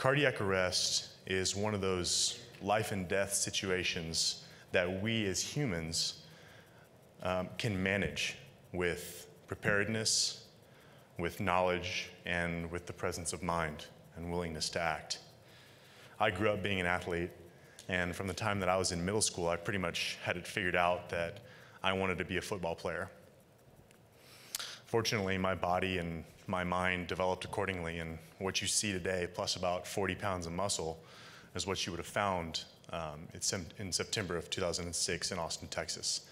Cardiac arrest is one of those life and death situations that we as humans can manage with preparedness, with knowledge, and with the presence of mind and willingness to act. I grew up being an athlete, and from the time that I was in middle school, I pretty much had it figured out that I wanted to be a football player. Fortunately, my body and my mind developed accordingly, and what you see today, plus about 40 pounds of muscle, is what you would have found in September of 2006 in Austin, Texas.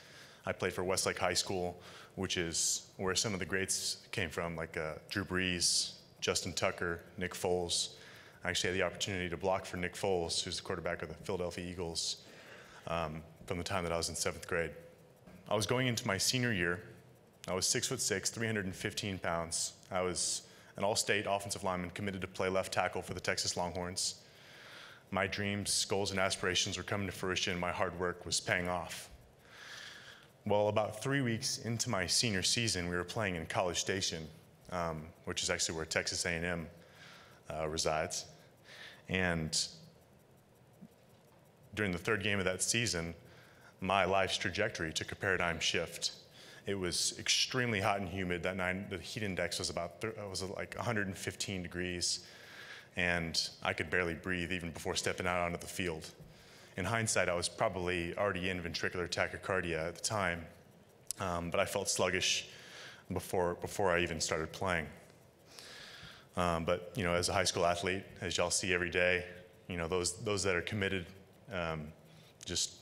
I played for Westlake High School, which is where some of the greats came from, like Drew Brees, Justin Tucker, Nick Foles. I actually had the opportunity to block for Nick Foles, who's the quarterback of the Philadelphia Eagles, from the time that I was in 7th grade. I was going into my senior year. I was 6'6", 315 pounds. I was an all-state offensive lineman committed to play left tackle for the Texas Longhorns. My dreams, goals, and aspirations were coming to fruition. My hard work was paying off. Well, about 3 weeks into my senior season, we were playing in College Station, which is actually where Texas A&M resides. And during the third game of that season, my life's trajectory took a paradigm shift. It was extremely hot and humid that night. The heat index was like 115 degrees, and I could barely breathe even before stepping out onto the field. In hindsight, I was probably already in ventricular tachycardia at the time, but I felt sluggish before I even started playing. But as a high school athlete, as y'all see every day, those that are committed just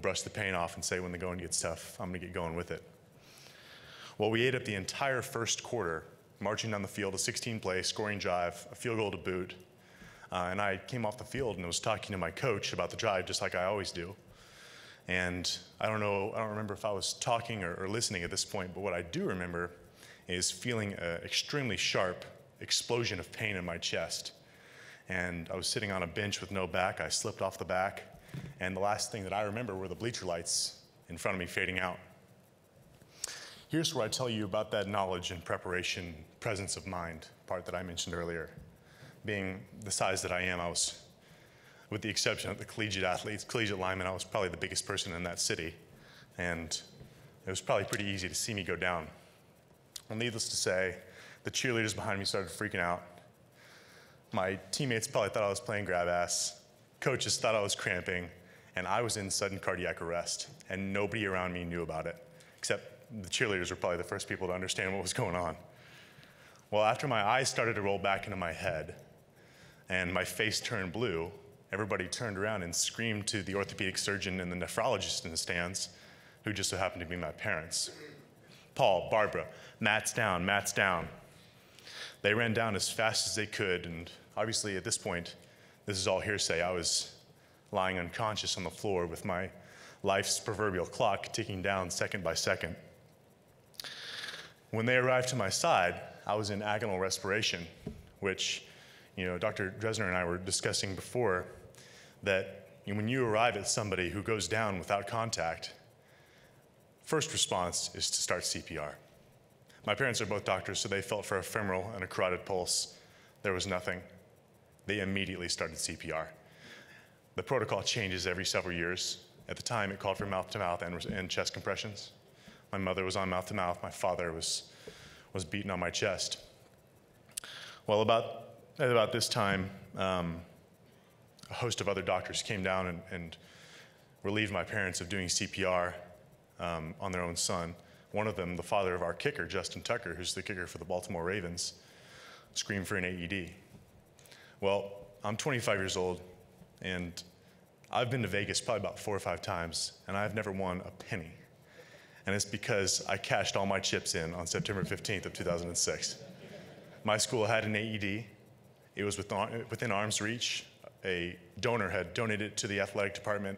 brush the pain off and say when the going gets tough, I'm gonna get going with it. Well, we ate up the entire first quarter, marching down the field, a 16-play, scoring drive, a field goal to boot. And I came off the field and was talking to my coach about the drive, just like I always do. And I don't remember if I was talking or listening at this point, but what I do remember is feeling an extremely sharp explosion of pain in my chest. And I was sitting on a bench with no back. I slipped off the back, and the last thing that I remember were the bleacher lights in front of me fading out. Here's where I tell you about that knowledge and preparation, presence of mind part that I mentioned earlier. Being the size that I am, I was, with the exception of the collegiate athletes, collegiate linemen, I was probably the biggest person in that city. And it was probably pretty easy to see me go down. Well, needless to say, the cheerleaders behind me started freaking out. My teammates probably thought I was playing grab ass. Coaches thought I was cramping, and I was in sudden cardiac arrest, and nobody around me knew about it, except the cheerleaders were probably the first people to understand what was going on. Well, after my eyes started to roll back into my head and my face turned blue, everybody turned around and screamed to the orthopedic surgeon and the nephrologist in the stands, who just so happened to be my parents. Paul, Barbara, Matt's down, Matt's down. They ran down as fast as they could, and obviously at this point, this is all hearsay. I was lying unconscious on the floor with my life's proverbial clock ticking down second by second. When they arrived to my side, I was in agonal respiration, which, Dr. Dresner and I were discussing before, that when you arrive at somebody who goes down without contact, first response is to start CPR. My parents are both doctors, so they felt for a femoral and a carotid pulse. There was nothing. They immediately started CPR. The protocol changes every several years. At the time, it called for mouth-to-mouth and chest compressions. My mother was on mouth-to-mouth. My father was beating on my chest. Well, at about this time, a host of other doctors came down and relieved my parents of doing CPR on their own son. One of them, the father of our kicker, Justin Tucker, who's the kicker for the Baltimore Ravens, screamed for an AED. Well, I'm 25 years old, and I've been to Vegas probably about 4 or 5 times, and I've never won a penny. And it's because I cashed all my chips in on September 15th of 2006. My school had an AED. It was within arm's reach. A donor had donated it to the athletic department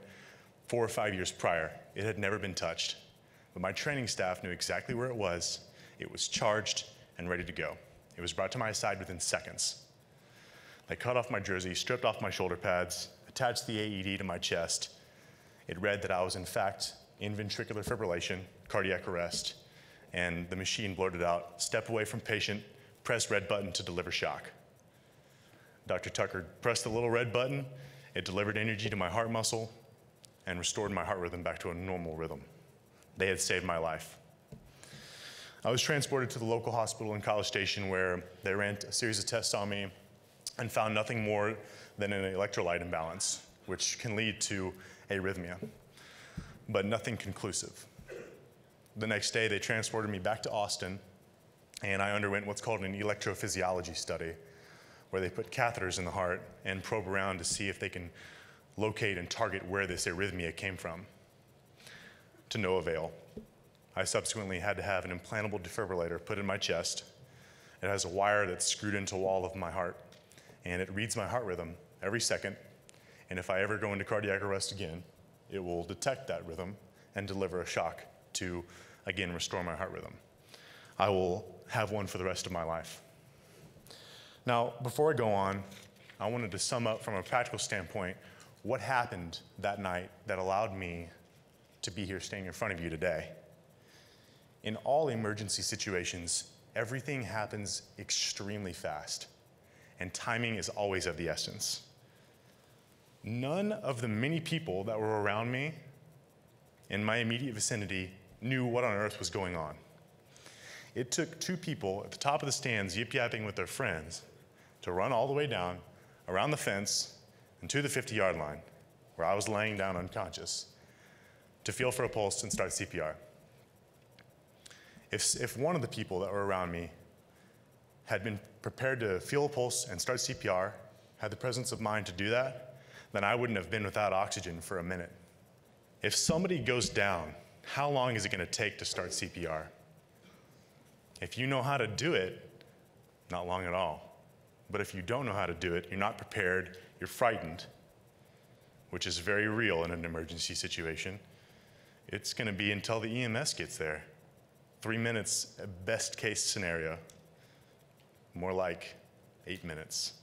4 or 5 years prior. It had never been touched. But my training staff knew exactly where it was. It was charged and ready to go. It was brought to my side within seconds. They cut off my jersey, stripped off my shoulder pads, attached the AED to my chest. It read that I was in fact in ventricular fibrillation, cardiac arrest, and the machine blurted out, "Step away from patient, press red button to deliver shock." Dr. Tucker pressed the little red button. It delivered energy to my heart muscle and restored my heart rhythm back to a normal rhythm. They had saved my life. I was transported to the local hospital in College Station where they ran a series of tests on me and found nothing more than an electrolyte imbalance, which can lead to arrhythmia, but nothing conclusive. The next day, they transported me back to Austin, and I underwent what's called an electrophysiology study, where they put catheters in the heart and probe around to see if they can locate and target where this arrhythmia came from. To no avail. I subsequently had to have an implantable defibrillator put in my chest. It has a wire that's screwed into the wall of my heart, and it reads my heart rhythm every second, and if I ever go into cardiac arrest again, it will detect that rhythm and deliver a shock to, again, restore my heart rhythm. I will have one for the rest of my life. Now, before I go on, I wanted to sum up from a practical standpoint what happened that night that allowed me to be here standing in front of you today. In all emergency situations, everything happens extremely fast, and timing is always of the essence. None of the many people that were around me in my immediate vicinity knew what on earth was going on. It took two people at the top of the stands yip-yapping with their friends to run all the way down, around the fence, and to the 50-yard line, where I was laying down unconscious, to feel for a pulse and start CPR. If one of the people that were around me had been prepared to feel a pulse and start CPR, had the presence of mind to do that, then I wouldn't have been without oxygen for a minute. If somebody goes down, how long is it going to take to start CPR? If you know how to do it, not long at all. But if you don't know how to do it, you're not prepared, you're frightened, which is very real in an emergency situation, it's going to be until the EMS gets there. 3 minutes, best case scenario. More like 8 minutes.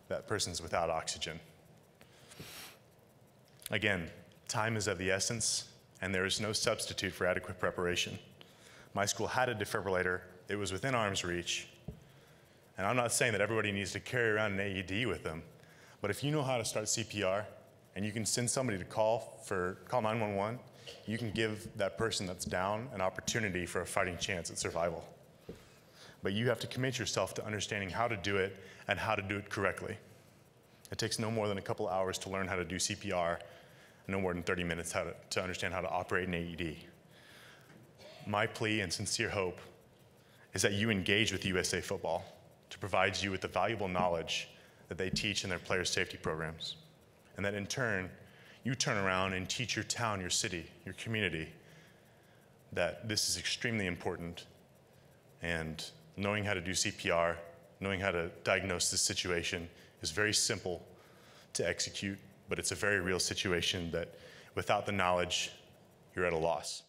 That person's without oxygen. Again, time is of the essence, and there is no substitute for adequate preparation. My school had a defibrillator. It was within arm's reach. And I'm not saying that everybody needs to carry around an AED with them, but if you know how to start CPR, and you can send somebody to call 911, you can give that person that's down an opportunity for a fighting chance at survival. But you have to commit yourself to understanding how to do it and how to do it correctly. It takes no more than a couple hours to learn how to do CPR, and no more than 30 minutes to understand how to operate an AED. My plea and sincere hope is that you engage with USA Football to provide you with the valuable knowledge that they teach in their player safety programs, and that in turn, you turn around and teach your town, your city, your community that this is extremely important, and knowing how to do CPR, knowing how to diagnose this situation is very simple to execute, but it's a very real situation that without the knowledge, you're at a loss.